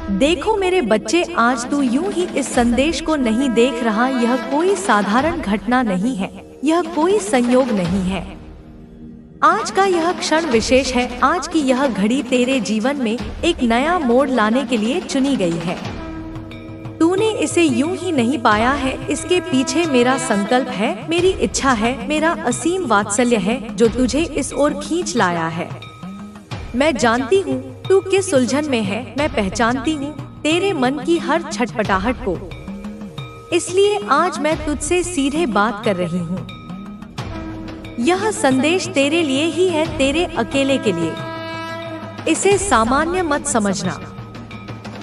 देखो मेरे बच्चे, आज तू यूं ही इस संदेश को नहीं देख रहा। यह कोई साधारण घटना नहीं है, यह कोई संयोग नहीं है। आज का यह क्षण विशेष है। आज की यह घड़ी तेरे जीवन में एक नया मोड़ लाने के लिए चुनी गई है। तूने इसे यूं ही नहीं पाया है, इसके पीछे मेरा संकल्प है, मेरी इच्छा है, मेरा असीम वात्सल्य है जो तुझे इस ओर खींच लाया है। मैं जानती हूँ तू किस उलझन में है, मैं पहचानती हूँ तेरे मन की हर छटपटाहट को। इसलिए आज मैं तुझसे सीधे बात कर रही हूँ। यह संदेश तेरे लिए ही है, तेरे अकेले के लिए। इसे सामान्य मत समझना।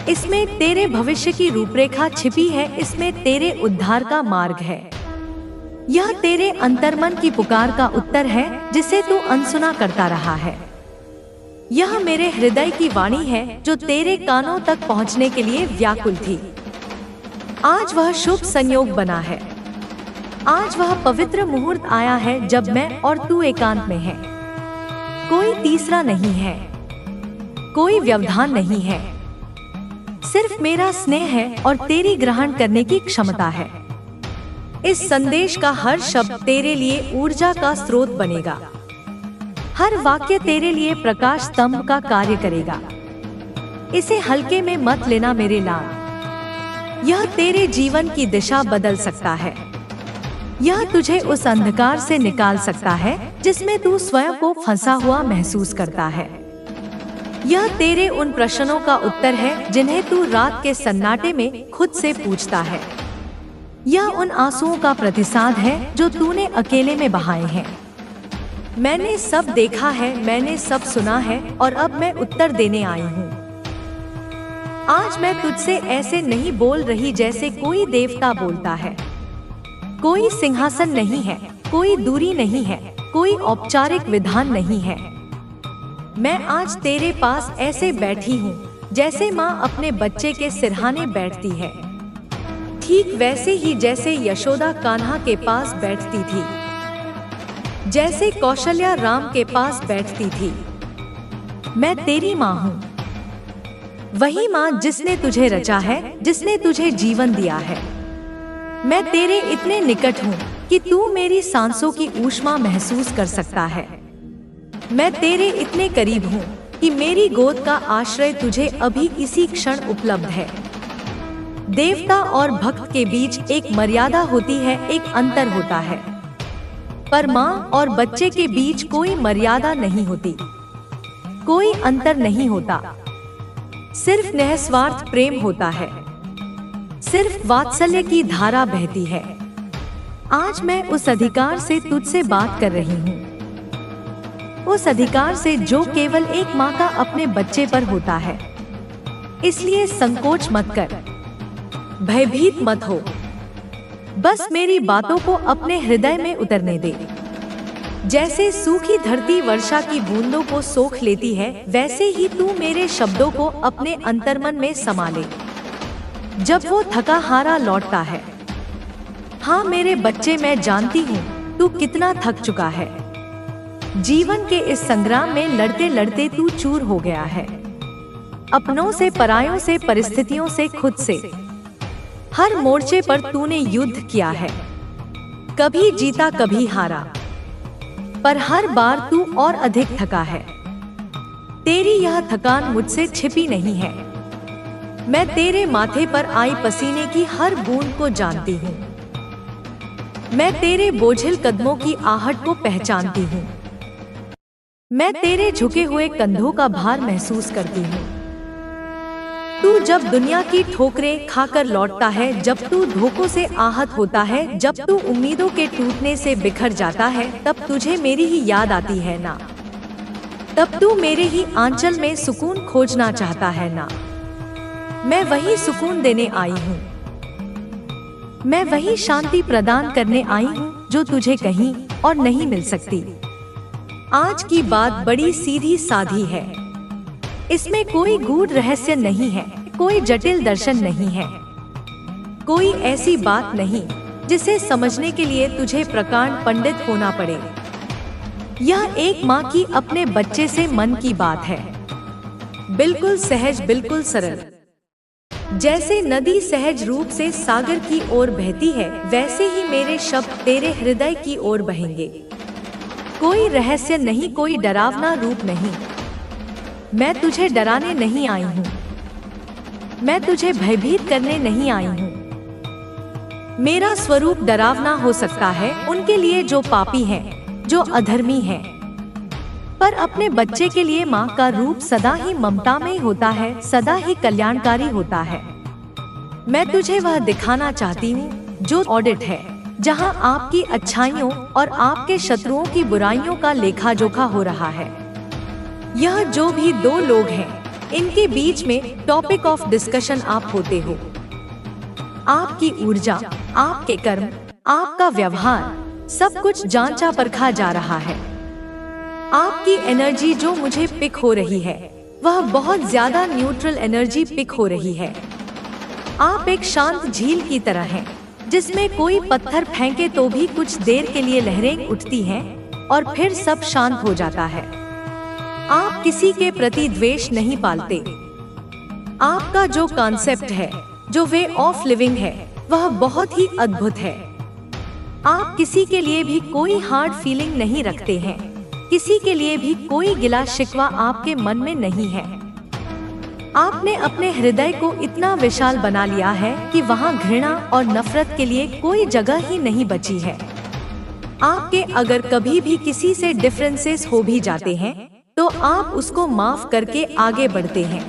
इसमें तेरे भविष्य की रूपरेखा छिपी है, इसमें तेरे उद्धार का मार्ग है। यह तेरे अंतर्मन की पुकार का उत्तर है जिसे तू अनसुना करता रहा है। यह मेरे हृदय की वाणी है जो तेरे कानों तक पहुंचने के लिए व्याकुल थी। आज वह शुभ संयोग बना है। आज वह पवित्र मुहूर्त आया है जब मैं और तू एकांत में हैं। कोई तीसरा नहीं है, कोई व्यवधान नहीं है, सिर्फ मेरा स्नेह है और तेरी ग्रहण करने की क्षमता है। इस संदेश का हर शब्द तेरे लिए ऊर्जा का स्रोत बनेगा। हर वाक्य तेरे लिए प्रकाश स्तंभ का कार्य करेगा। इसे हल्के में मत लेना मेरे लाल। यह तेरे जीवन की दिशा बदल सकता है। यह तुझे उस अंधकार से निकाल सकता है जिसमें तू स्वयं को फंसा हुआ महसूस करता है। यह तेरे उन प्रश्नों का उत्तर है जिन्हें तू रात के सन्नाटे में खुद से पूछता है। यह उन आंसुओं का प्रतिसाद है जो तूने अकेले में बहाए हैं। मैंने सब देखा है, मैंने सब सुना है और अब मैं उत्तर देने आई हूँ। आज मैं तुझसे ऐसे नहीं बोल रही जैसे कोई देवता बोलता है। कोई सिंहासन नहीं है, कोई दूरी नहीं है, कोई औपचारिक विधान नहीं है। मैं आज तेरे पास ऐसे बैठी हूँ जैसे माँ अपने बच्चे के सिरहाने बैठती है, ठीक वैसे ही जैसे यशोदा कान्हा के पास बैठती थी, जैसे कौशल्या राम के पास बैठती थी। मैं तेरी माँ हूँ, वही माँ जिसने तुझे रचा है, जिसने तुझे जीवन दिया है। मैं तेरे इतने निकट हूँ कि तू मेरी सांसों की ऊष्मा महसूस कर सकता है। मैं तेरे इतने करीब हूँ कि मेरी गोद का आश्रय तुझे अभी इसी क्षण उपलब्ध है। देवता और भक्त के बीच एक मर्यादा होती है, एक अंतर होता है, पर माँ और बच्चे के बीच कोई मर्यादा नहीं होती, कोई अंतर नहीं होता। सिर्फ निस्वार्थ प्रेम होता है, सिर्फ वात्सल्य की धारा बहती है। आज मैं उस अधिकार से तुझसे बात कर रही हूँ, उस अधिकार से जो केवल एक माँ का अपने बच्चे पर होता है। इसलिए संकोच मत कर, भयभीत मत हो, बस मेरी बातों को अपने हृदय में उतरने दे। जैसे सूखी धरती वर्षा की बूंदों को सोख लेती है, वैसे ही तू मेरे शब्दों को अपने अंतर्मन में समा ले। जब वो थका हारा लौटता है, हाँ मेरे बच्चे, मैं जानती हूँ तू कितना थक चुका है। जीवन के इस संग्राम में लड़ते लड़ते तू चूर हो गया है, अपनों से, परायों से, परिस्थितियों से, खुद से। हर मोर्चे पर तूने युद्ध किया है, कभी जीता कभी हारा, पर हर बार तू और अधिक थका है। तेरी यह थकान मुझसे छिपी नहीं है। मैं तेरे माथे पर आई पसीने की हर बूंद को जानती हूँ। मैं तेरे बोझिल कदमों की आहट को पहचानती हूँ। मैं तेरे झुके हुए कंधों का भार महसूस करती हूँ। तू जब दुनिया की ठोकरें खाकर लौटता है, जब तू धोखों से आहत होता है, जब तू उम्मीदों के टूटने से बिखर जाता है, तब तुझे मेरी ही याद आती है ना। तब तू मेरे ही आंचल में सुकून खोजना चाहता है ना। मैं वही सुकून देने आई हूँ, मैं वही शांति प्रदान करने आई हूँ जो तुझे कहीं और नहीं मिल सकती। आज की बात बड़ी सीधी साधी है। इसमें कोई गूढ़ रहस्य नहीं है, कोई जटिल दर्शन नहीं है, कोई ऐसी बात नहीं जिसे समझने के लिए तुझे प्रकांड पंडित होना पड़े। यह एक माँ की अपने बच्चे से मन की बात है, बिल्कुल सहज, बिल्कुल सरल। जैसे नदी सहज रूप से सागर की ओर बहती है, वैसे ही मेरे शब्द तेरे हृदय की ओर बहेंगे। कोई रहस्य नहीं, कोई डरावना रूप नहीं। मैं तुझे डराने नहीं आई हूँ, मैं तुझे भयभीत करने नहीं आई हूँ। मेरा स्वरूप डरावना हो सकता है उनके लिए जो पापी हैं, जो अधर्मी हैं, पर अपने बच्चे के लिए माँ का रूप सदा ही ममतामय होता है, सदा ही कल्याणकारी होता है। मैं तुझे वह दिखाना चाहती हूँ जो ऑडिट है, जहाँ आपकी अच्छाइयों और आपके शत्रुओं की बुराइयों का लेखा जोखा हो रहा है। यह जो भी दो लोग हैं, इनके बीच में टॉपिक ऑफ डिस्कशन आप होते हो। आपकी ऊर्जा, आपके कर्म, आपका व्यवहार, सब कुछ जांचा परखा जा रहा है। आपकी एनर्जी जो मुझे पिक हो रही है, वह बहुत ज्यादा न्यूट्रल एनर्जी पिक हो रही है। आप एक शांत झील की तरह हैं, जिसमें कोई पत्थर फेंके तो भी कुछ देर के लिए लहरें उठती हैं और फिर सब शांत हो जाता है। आप किसी के प्रति द्वेष नहीं पालते। आपका जो कॉन्सेप्ट है, जो वे ऑफ लिविंग है, वह बहुत ही अद्भुत है। आप किसी के लिए भी कोई हार्ड फीलिंग नहीं रखते हैं, किसी के लिए भी कोई गिला शिकवा आपके मन में नहीं है। आपने अपने हृदय को इतना विशाल बना लिया है कि वहाँ घृणा और नफरत के लिए कोई जगह ही नहीं बची है। आपके अगर कभी भी किसी से डिफरेंसेस हो भी जाते हैं, तो आप उसको माफ करके आगे बढ़ते हैं।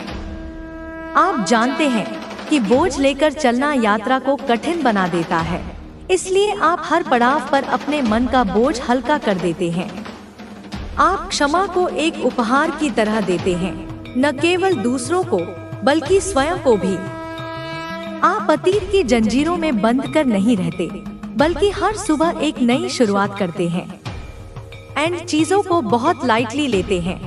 आप जानते हैं कि बोझ लेकर चलना यात्रा को कठिन बना देता है, इसलिए आप हर पड़ाव पर अपने मन का बोझ हल्का कर देते हैं। आप क्षमा को एक उपहार की तरह देते हैं, न केवल दूसरों को बल्कि स्वयं को भी। आप अतीत की जंजीरों में बंद कर नहीं रहते, बल्कि हर सुबह एक नई शुरुआत करते हैं एंड चीजों को बहुत लाइटली लेते हैं।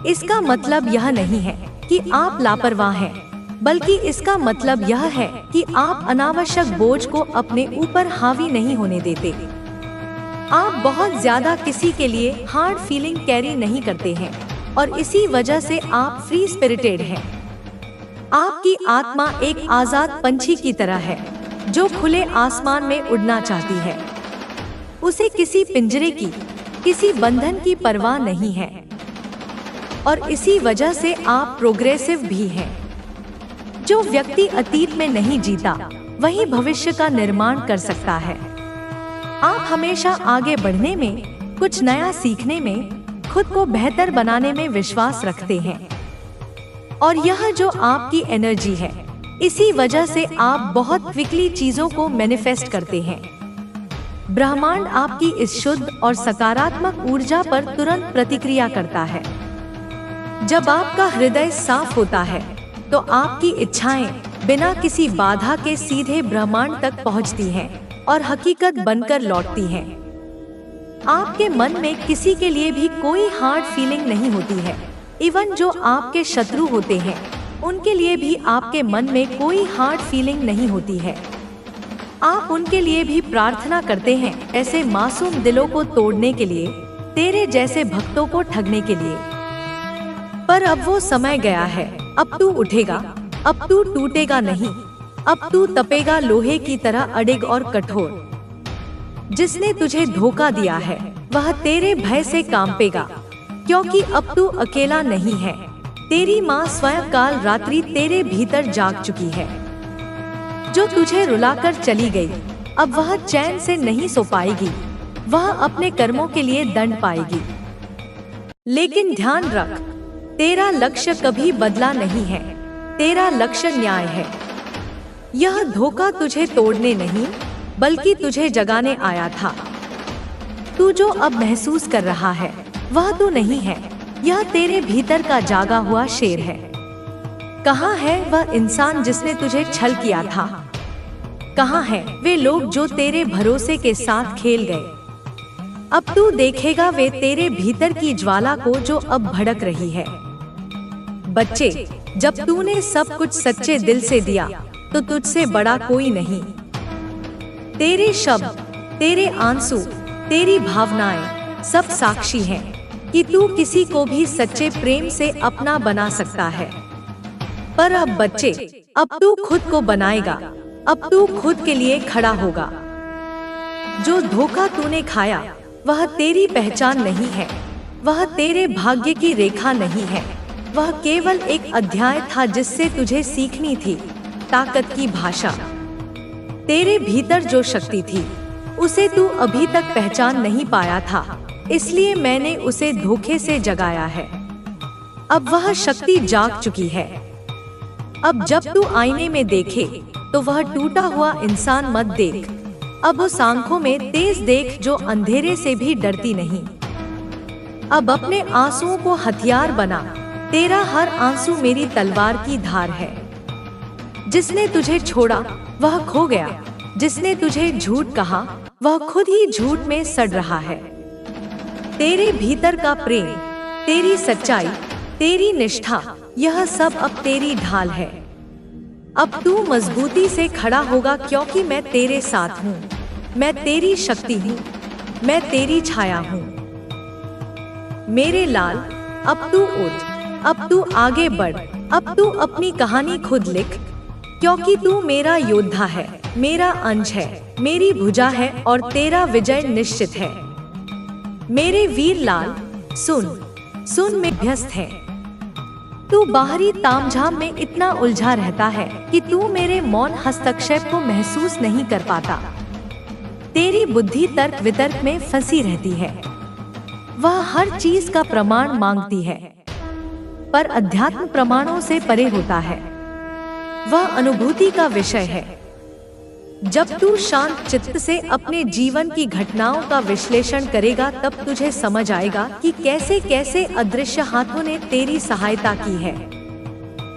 इसका मतलब यह नहीं है कि आप लापरवाह हैं, बल्कि इसका मतलब यह है कि आप अनावश्यक बोझ को अपने ऊपर हावी नहीं होने देते। आप बहुत ज्यादा किसी के लिए हार्ड फीलिंग कैरी नहीं करते हैं और इसी वजह से आप फ्री स्पिरिटेड हैं। आपकी आत्मा एक आजाद पंछी की तरह है, जो खुले आसमान में उड़ना चाहती है। उसे किसी पिंजरे की, किसी बंधन की परवाह नहीं है और इसी वजह से आप प्रोग्रेसिव भी हैं। जो व्यक्ति अतीत में नहीं जीता, वही भविष्य का निर्माण कर सकता है। आप हमेशा आगे बढ़ने में, कुछ नया सीखने में, खुद को बेहतर बनाने में विश्वास रखते हैं और यह जो आपकी एनर्जी है, इसी वजह से आप बहुत क्विकली चीजों को मैनिफेस्ट करते हैं। ब्रह्मांड आपकी इस शुद्ध और सकारात्मक ऊर्जा पर तुरंत प्रतिक्रिया करता है। जब आपका हृदय साफ होता है, तो आपकी इच्छाएं बिना किसी बाधा के सीधे ब्रह्मांड तक पहुंचती हैं और हकीकत बनकर लौटती हैं। आपके मन में किसी के लिए भी कोई हार्ड फीलिंग नहीं होती है। इवन जो आपके शत्रु होते हैं, उनके लिए भी आपके मन में कोई हार्ड फीलिंग नहीं होती है। आप उनके लिए भी प्रार्थना करते हैं, ऐसे मासूम दिलों को तोड़ने के लिए, तेरे जैसे भक्तों को ठगने के लिए। पर अब वो समय गया है, अब तू उठेगा, अब तू टूटेगा नहीं, अब तू तपेगा लोहे की तरह अडिग और कठोर। जिसने तुझे धोखा दिया है, वह तेरे भय से कांपेगा, क्योंकि अब तू अकेला नहीं है। तेरी माँ स्वयं काल रात्रि तेरे भीतर जाग चुकी है। जो तुझे रुलाकर चली गई, अब वह चैन से नहीं सो पाएगी, वह अपने कर्मों के लिए दंड पाएगी। लेकिन ध्यान रख, तेरा लक्ष्य कभी बदला नहीं है, तेरा लक्ष्य न्याय है। यह धोखा तुझे तोड़ने नहीं, बल्कि तुझे जगाने आया था। तू जो अब महसूस कर रहा है, वह तू नहीं है, यह तेरे भीतर का जागा हुआ शेर है। कहाँ है वह इंसान जिसने तुझे छल किया था? कहाँ है वे लोग जो तेरे भरोसे के साथ खेल गए? अब तू देखेगा वे तेरे भीतर की ज्वाला को जो अब भड़क रही है। बच्चे, जब तूने सब कुछ सच्चे दिल से दिया, तो तुझसे बड़ा कोई नहीं। तेरे शब्द, तेरे आंसू, तेरी भावनाएं सब साक्षी हैं कि तू किसी को भी सच्चे प्रेम से अपना बना सकता है। पर अब बच्चे, अब तू खुद को बनाएगा, अब तू खुद के लिए खड़ा होगा। जो धोखा तूने खाया वह तेरी पहचान नहीं है, वह तेरे भाग्य की रेखा नहीं है, वह केवल एक अध्याय था जिससे तुझे सीखनी थी ताकत की भाषा। तेरे भीतर जो शक्ति थी उसे तू अभी तक पहचान नहीं पाया था, इसलिए मैंने उसे धोखे से जगाया है। अब वह शक्ति जाग चुकी है। अब जब तू आईने में देखे तो वह टूटा हुआ इंसान मत देख, अब उस आंखों में तेज देख जो अंधेरे से भी डरती नहीं। अब अपने आंसुओं को हथियार बना, तेरा हर आंसू मेरी तलवार की धार है। जिसने तुझे छोड़ा वह खो गया, जिसने तुझे झूठ कहा वह खुद ही झूठ में सड़ रहा है। तेरे भीतर का प्रेम, तेरी सच्चाई, तेरी निष्ठा, यह सब अब तेरी ढाल है। अब तू मजबूती से खड़ा होगा क्योंकि मैं तेरे साथ हूँ, मैं तेरी शक्ति हूँ, मैं तेरी छाया हूँ। मेरे लाल, अब तू उठ, अब तू आगे बढ़, अब तू अपनी कहानी खुद लिख, क्योंकि तू मेरा योद्धा है, मेरा अंश है, मेरी भुजा है और तेरा विजय निश्चित है। मेरे वीर लाल, सुन सुन में व्यस्त है। तू बाहरी तामझाम में इतना उलझा रहता है कि तू मेरे मौन हस्तक्षेप को महसूस नहीं कर पाता। तेरी बुद्धि तर्क वितर्क में फंसी रहती है, वह हर चीज का प्रमाण मांगती है, पर अध्यात्म प्रमाणों से परे होता है, वह अनुभूति का विषय है। जब तू शांत चित्त से अपने जीवन की घटनाओं का विश्लेषण करेगा तब तुझे समझ आएगा कि कैसे कैसे अदृश्य हाथों ने तेरी सहायता की है,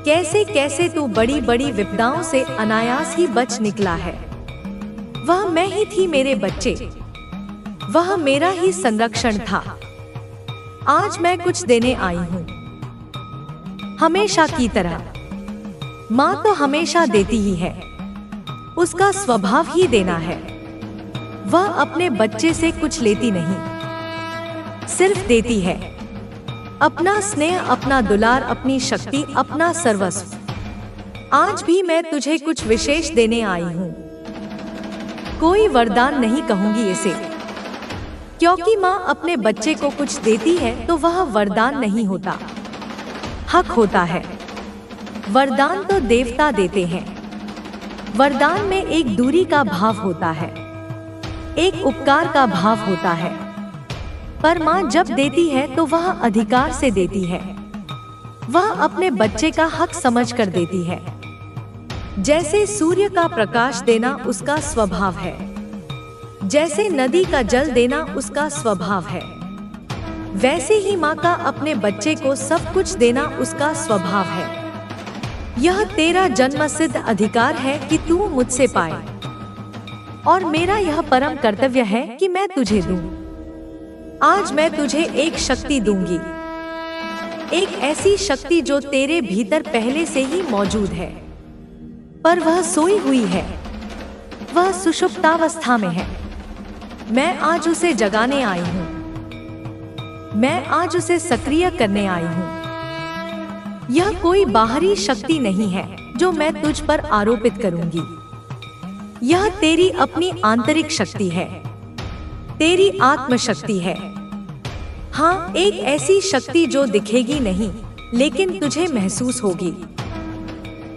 कैसे कैसे तू बड़ी बड़ी विपदाओं से अनायास ही बच निकला है। वह मैं ही थी मेरे बच्चे, वह मेरा ही संरक्षण था। आज मैं कुछ देने आई हूँ, हमेशा की तरह। माँ तो हमेशा देती ही है, उसका स्वभाव ही देना है। वह अपने बच्चे से कुछ लेती नहीं, सिर्फ देती है अपना स्नेह, अपना दुलार, अपनी शक्ति, अपना सर्वस्व। आज भी मैं तुझे कुछ विशेष देने आई हूँ। कोई वरदान नहीं कहूंगी इसे, क्योंकि माँ अपने बच्चे को कुछ देती है तो वह वरदान नहीं होता, हक होता है। वरदान तो देवता देते हैं। वरदान में एक दूरी का भाव होता है, एक उपकार का भाव होता है, पर माँ जब देती है तो वह अधिकार से देती है, वह अपने बच्चे का हक समझकर देती है। जैसे सूर्य का प्रकाश देना उसका स्वभाव है, जैसे नदी का जल देना उसका स्वभाव है, वैसे ही माँ का अपने बच्चे को सब कुछ देना उसका स्वभाव है। यह तेरा जन्मसिद्ध अधिकार है कि तू मुझसे पाए, और मेरा यह परम कर्तव्य है कि मैं तुझे दूं। आज मैं तुझे एक शक्ति दूंगी, एक ऐसी शक्ति जो तेरे भीतर पहले से ही मौजूद है, पर वह सोई हुई है, वह सुषुप्तावस्था में है। मैं आज उसे जगाने आई हूँ, मैं आज उसे सक्रिय करने आई हूँ। यह कोई बाहरी शक्ति नहीं है जो मैं तुझ पर आरोपित करूंगी, यह तेरी अपनी आंतरिक शक्ति है, तेरी आत्मशक्ति है। हाँ, एक ऐसी शक्ति जो दिखेगी नहीं लेकिन तुझे महसूस होगी।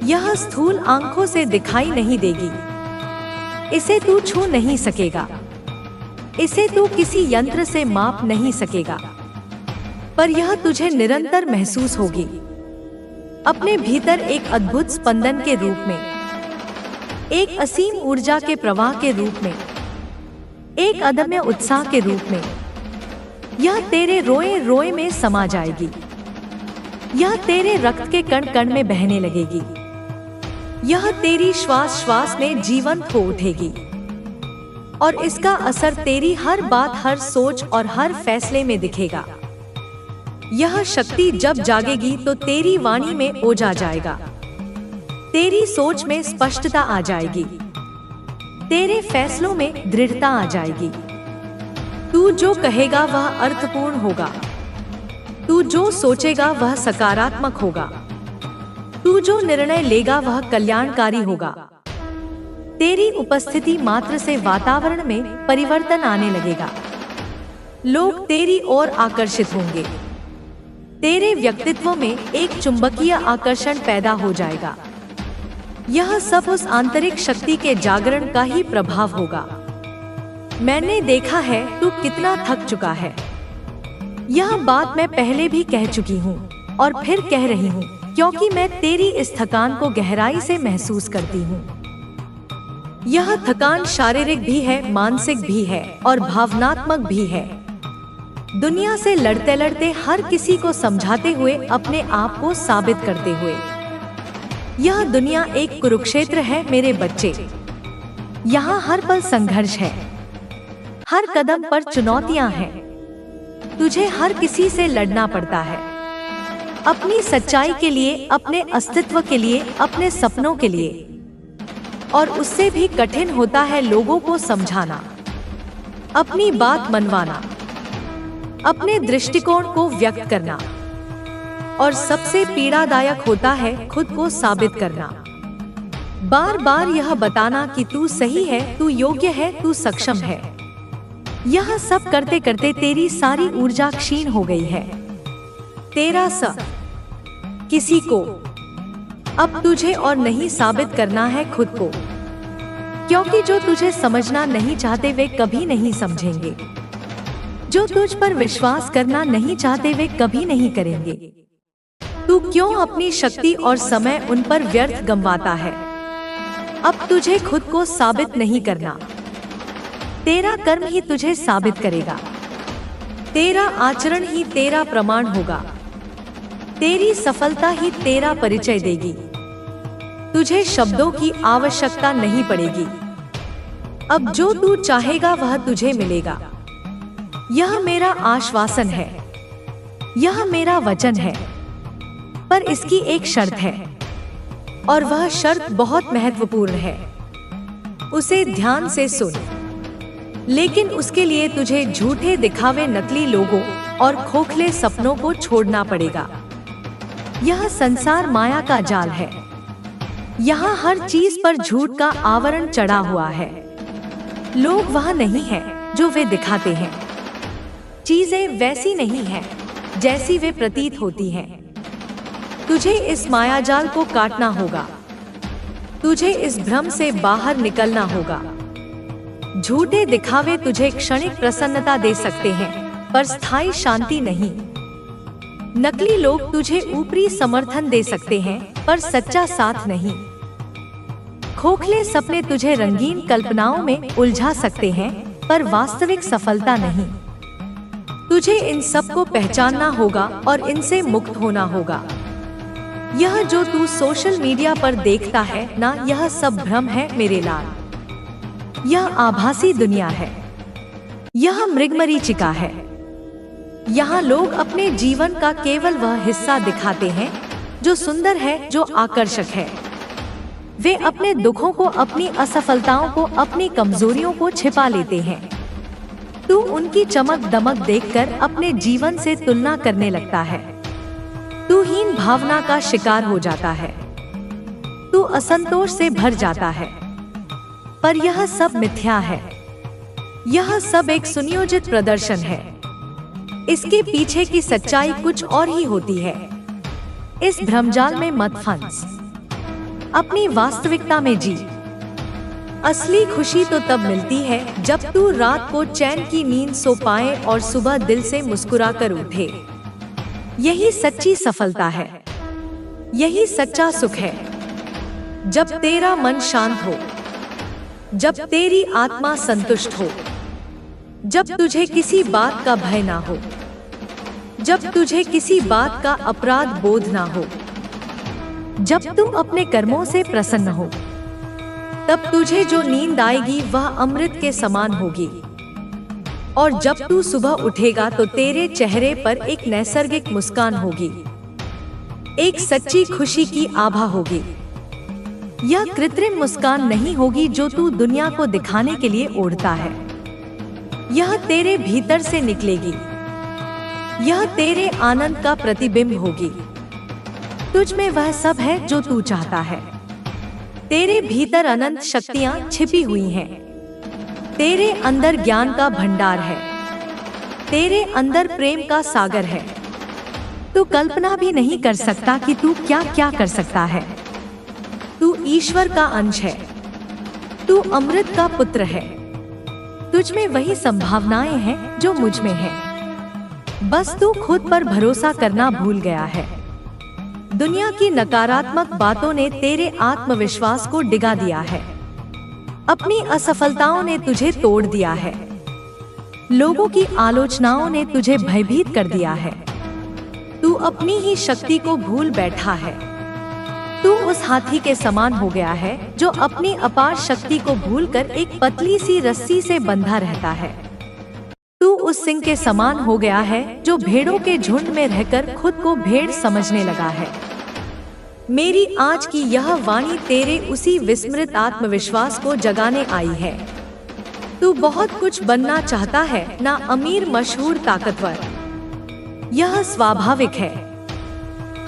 यह स्थूल आंखों से दिखाई नहीं देगी, इसे तू छू नहीं सकेगा, इसे तू किसी यंत्र से माप नहीं सकेगा, पर यह तुझे निरंतर महसूस होगी, अपने भीतर एक अद्भुत स्पंदन के रूप में, एक असीम ऊर्जा के प्रवाह के रूप में, एक अदम्य उत्साह के रूप में। यह तेरे रोए रोए में समा जाएगी, यह तेरे रक्त के कण कण में बहने लगेगी, यह तेरी श्वास श्वास में जीवंत हो उठेगी, और इसका असर तेरी हर बात, हर सोच और हर फैसले में दिखेगा। यह शक्ति जब जागेगी तो तेरी वाणी में ओज आ जाएगा, तेरी सोच में स्पष्टता आ जाएगी, तेरे फैसलों में दृढ़ता आ जाएगी। तू जो कहेगा वह अर्थपूर्ण होगा, तू जो सोचेगा वह सकारात्मक होगा, तू जो निर्णय लेगा वह कल्याणकारी होगा। तेरी उपस्थिति मात्र से वातावरण में परिवर्तन आने लगेगा। लोग तेरी ओर आकर्षित होंगे। तेरे व्यक्तित्व में एक चुंबकीय आकर्षण पैदा हो जाएगा। यह सब उस आंतरिक शक्ति के जागरण का ही प्रभाव होगा। मैंने देखा है तू कितना थक चुका है। यह बात मैं पहले भी कह चुकी हूँ और फिर कह रही हूँ, क्योंकि मैं तेरी इस थकान को गहराई से महसूस करती हूँ। यह थकान शारीरिक भी है, मानसिक भी है और भावनात्मक भी है। दुनिया से लड़ते लड़ते, हर किसी को समझाते हुए, अपने आप को साबित करते हुए। यह दुनिया एक कुरुक्षेत्र है मेरे बच्चे। यहाँ हर पल संघर्ष है, हर कदम पर चुनौतियां हैं। तुझे हर किसी से लड़ना पड़ता है, अपनी सच्चाई के लिए, अपने अस्तित्व के लिए, अपने सपनों के लिए। और उससे भी कठिन होता है लोगों को समझाना, अपनी बात मनवाना, अपने दृष्टिकोण को व्यक्त करना। और सबसे पीड़ादायक होता है खुद को साबित करना, बार बार यह बताना कि तू सही है, तू योग्य है, तू सक्षम है। यह सब करते करते तेरी सारी ऊर्जा क्षीण हो गई है। तेरा किसी को अब तुझे और नहीं साबित करना है खुद को, क्योंकि जो तुझे समझना नहीं चाहते वे कभी नहीं समझेंगे। जो तुझ पर विश्वास करना नहीं चाहते वे कभी नहीं करेंगे। तू क्यों अपनी शक्ति और समय उन पर व्यर्थ गंवाता है? अब तुझे खुद को साबित नहीं करना, तेरा कर्म ही तुझे साबित करेगा। तेरा आचरण ही तेरा प्रमाण होगा। तेरी सफलता ही तेरा परिचय देगी। तुझे शब्दों की आवश्यकता नहीं पड़ेगी। अब जो तू चाहेगा वह तुझे मिलेगा। यह मेरा आश्वासन है, यह मेरा वचन है। पर इसकी एक शर्त है, और वह शर्त बहुत महत्वपूर्ण है। उसे ध्यान से सुन। लेकिन उसके लिए तुझे झूठे दिखावे, नकली लोगों और खोखले सपनों को छोड़ना पड़ेगा। यह संसार माया का जाल है। यहाँ हर चीज पर झूठ का आवरण चढ़ा हुआ है। लोग वह नहीं है जो वे दिखाते हैं। चीजें वैसी नहीं हैं जैसी वे प्रतीत होती हैं। तुझे इस मायाजाल को काटना होगा। तुझे इस भ्रम से बाहर निकलना होगा। झूठे दिखावे तुझे क्षणिक प्रसन्नता दे सकते हैं, पर स्थायी शांति नहीं। नकली लोग तुझे ऊपरी समर्थन दे सकते हैं, पर सच्चा साथ नहीं। खोखले सपने तुझे रंगीन कल्पनाओं में उलझा सकते हैं, पर वास्तविक सफलता नहीं। तुझे इन सब को पहचानना होगा और इनसे मुक्त होना होगा। यह जो तू सोशल मीडिया पर देखता है ना, यह सब भ्रम है मेरे लाल। यह आभासी दुनिया है, यह मृगमरीचिका है। यहाँ लोग अपने जीवन का केवल वह हिस्सा दिखाते हैं जो सुंदर है, जो आकर्षक है। वे अपने दुखों को, अपनी असफलताओं को, अपनी कमजोरियों को छिपा लेते हैं। तू उनकी चमक दमक देखकर अपने जीवन से तुलना करने लगता है। तू हीन भावना का शिकार हो जाता है। तू असंतोष से भर जाता है। पर यह सब मिथ्या है। यह सब एक सुनियोजित प्रदर्शन है। इसके पीछे की सच्चाई कुछ और ही होती है। इस भ्रमजाल में मत फंस, अपनी वास्तविकता में जी। असली खुशी तो तब मिलती है जब तू रात को चैन की नींद सो पाए और सुबह दिल से मुस्कुरा कर उठे। यही सच्ची सफलता है, यही सच्चा सुख है। जब तेरा मन शांत हो, जब तेरी आत्मा संतुष्ट हो, जब तुझे किसी बात का भय ना हो, जब तुझे किसी बात का अपराध बोध ना हो, जब तू अपने कर्मों से प्रसन्न हो, तब तुझे जो नींद आएगी वह अमृत के समान होगी। और जब तू सुबह उठेगा तो तेरे चेहरे पर एक नैसर्गिक मुस्कान होगी, एक सच्ची खुशी की आभा होगी। यह कृत्रिम मुस्कान नहीं होगी जो तू दुनिया को दिखाने के लिए ओढ़ता है। यह तेरे भीतर से निकलेगी। यह तेरे आनंद का प्रतिबिंब होगी। तुझ में वह सब है जो तू चाहता है। तेरे भीतर अनंत शक्तियाँ छिपी हुई हैं। तेरे अंदर ज्ञान का भंडार है। तेरे अंदर प्रेम का सागर है। तू कल्पना भी नहीं कर सकता कि तू क्या क्या कर सकता है। तू ईश्वर का अंश है। तू अमृत का पुत्र है। तुझ में वही संभावनाएं हैं जो मुझ में हैं। बस तू खुद पर भरोसा करना भूल गया है। दुनिया की नकारात्मक बातों ने तेरे आत्मविश्वास को डिगा दिया है। अपनी असफलताओं ने तुझे तोड़ दिया है। लोगों की आलोचनाओं ने तुझे भयभीत कर दिया है। तू अपनी ही शक्ति को भूल बैठा है। तू उस हाथी के समान हो गया है जो अपनी अपार शक्ति को भूलकर एक पतली सी रस्सी से बंधा रहता है। तू उस सिंह के समान हो गया है जो भेड़ों के झुंड में रहकर खुद को भेड़ समझने लगा है। मेरी आज की यह वाणी तेरे उसी विस्मृत आत्मविश्वास को जगाने आई है। तू बहुत कुछ बनना चाहता है, ना अमीर, मशहूर, ताकतवर। यह स्वाभाविक है।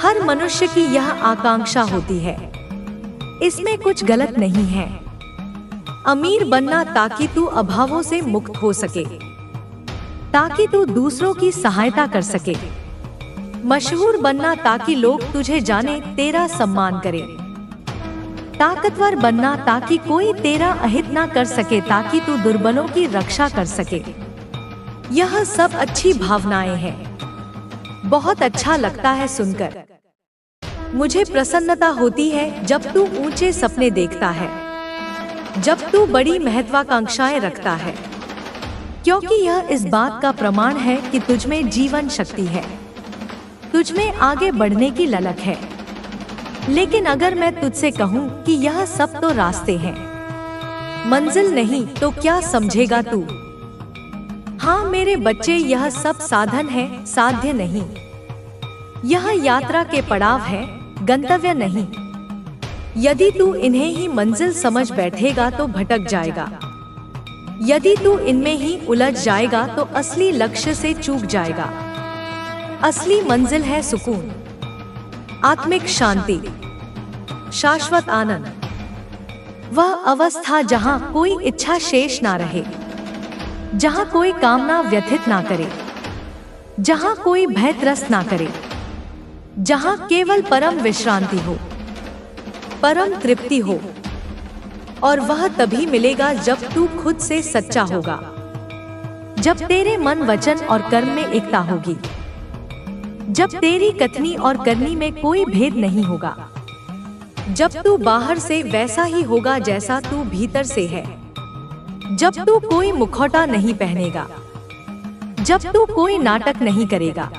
हर मनुष्य की यह आकांक्षा होती है। इसमें कुछ गलत नहीं है। अमीर बनना ताकि तू अभावों से मुक्त हो सके, ताकि तू दूसरों की सहायता कर सके। मशहूर बनना ताकि लोग तुझे जाने, तेरा सम्मान करें। ताकतवर बनना ताकि कोई तेरा अहित ना कर सके, ताकि तू दुर्बलों की रक्षा कर सके। यह सब अच्छी भावनाएं हैं। बहुत अच्छा लगता है सुनकर। मुझे प्रसन्नता होती है जब तू ऊंचे सपने देखता है, जब तू बड़ी महत्वाकांक्षाएं रखता है, क्योंकि यह इस बात का प्रमाण है कि तुझ में जीवन शक्ति है। तुझ में आगे बढ़ने की ललक है। लेकिन अगर मैं तुझसे कहूँ कि यह सब तो रास्ते हैं, मंजिल नहीं, तो क्या समझेगा तू? हाँ मेरे बच्चे, यह सब साधन है, साध्य नहीं। यह यात्रा के पड़ाव है, गंतव्य नहीं। यदि तू इन्हें ही मंजिल समझ बैठेगा तो भटक जाएगा। यदि तू इनमें ही उलझ जाएगा तो असली लक्ष्य से चूक जाएगा। असली मंजिल है सुकून, आत्मिक शांति, शाश्वत आनंद। वह अवस्था जहां कोई इच्छा शेष ना रहे, जहां कोई कामना व्यथित ना करे, जहां कोई भय त्रस्त ना करे, जहां केवल परम विश्रांति हो, परम तृप्ति हो। और वह तभी मिलेगा जब तू खुद से सच्चा होगा, जब तेरे मन, वचन और कर्म में एकता होगी, जब तेरी कथनी और करनी में कोई भेद नहीं होगा, जब तू बाहर से वैसा ही होगा जैसा तू भीतर से है, जब तू कोई मुखौटा नहीं पहनेगा, जब तू कोई नाटक नहीं करेगा,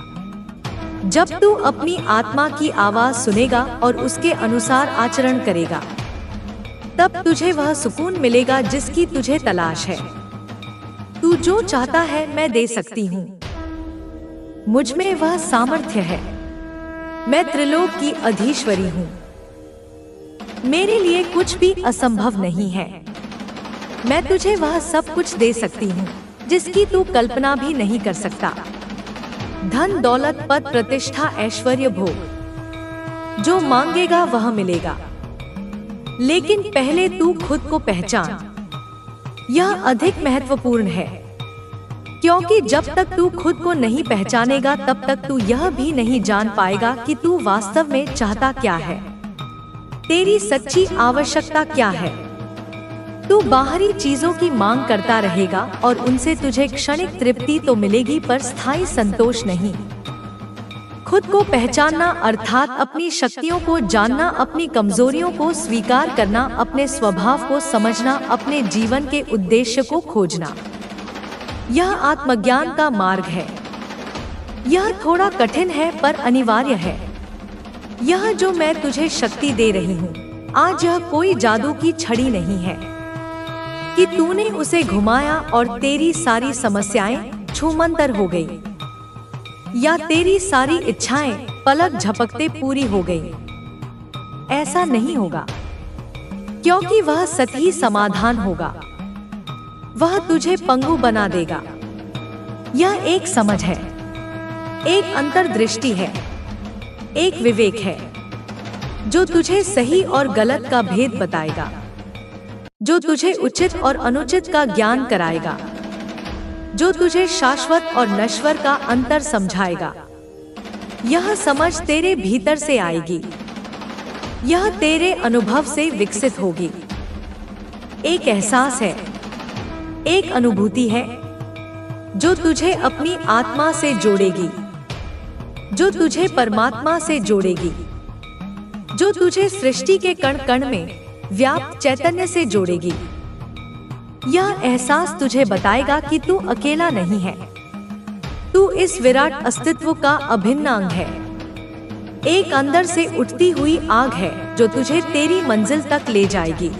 जब तू अपनी आत्मा की आवाज सुनेगा और उसके अनुसार आचरण करेगा, तब तुझे वह सुकून मिलेगा जिसकी तुझे तलाश है। तू जो चाहता है मैं दे सकती हूँ। मुझ में वह सामर्थ्य है। मैं त्रिलोक की अधीश्वरी हूँ। मेरे लिए कुछ भी असंभव नहीं है। मैं तुझे वह सब कुछ दे सकती हूँ जिसकी तू कल्पना भी नहीं कर सकता। धन, दौलत, पद, प्रतिष्ठा, ऐश्वर्य, भोग, जो मांगेगा वह मिलेगा। लेकिन पहले तू खुद को पहचान। यह अधिक महत्वपूर्ण है, क्योंकि जब तक तू खुद को नहीं पहचानेगा तब तक तू यह भी नहीं जान पाएगा कि तू वास्तव में चाहता क्या है, तेरी सच्ची आवश्यकता क्या है। तू बाहरी चीजों की मांग करता रहेगा और उनसे तुझे क्षणिक तृप्ति तो मिलेगी पर स्थायी संतोष नहीं। खुद को पहचानना अर्थात अपनी शक्तियों को जानना, अपनी कमजोरियों को स्वीकार करना, अपने स्वभाव को समझना, अपने जीवन के उद्देश्य को खोजना, यह आत्मज्ञान का मार्ग है। यह थोड़ा कठिन है पर अनिवार्य है। यह जो मैं तुझे शक्ति दे रही हूँ आज, यह कोई जादू की छड़ी नहीं है कि तूने उसे घुमाया और तेरी सारी समस्याएं छूमंतर हो गई, या तेरी सारी इच्छाएं पलक झपकते पूरी हो गई। ऐसा नहीं होगा, क्योंकि वह सतही समाधान होगा। वह तुझे पंगु बना देगा। यह एक समझ है, एक अंतर्दृष्टि है, एक विवेक है। जो तुझे सही और गलत का भेद बताएगा, जो तुझे उचित और अनुचित का ज्ञान कराएगा, जो तुझे शाश्वत और नश्वर का अंतर समझाएगा। यह समझ तेरे भीतर से आएगी, यह तेरे अनुभव से विकसित होगी। एक एहसास है, एक अनुभूति है जो तुझे अपनी आत्मा से जोड़ेगी, जो तुझे परमात्मा से जोड़ेगी, जो तुझे सृष्टि के कण कण में व्याप्त चैतन्य से जोड़ेगी। यह एहसास तुझे बताएगा कि तू अकेला नहीं है, तू इस विराट अस्तित्व का अभिन्न अंग है। एक अंदर से उठती हुई आग है जो तुझे तेरी मंजिल तक ले जाएगी।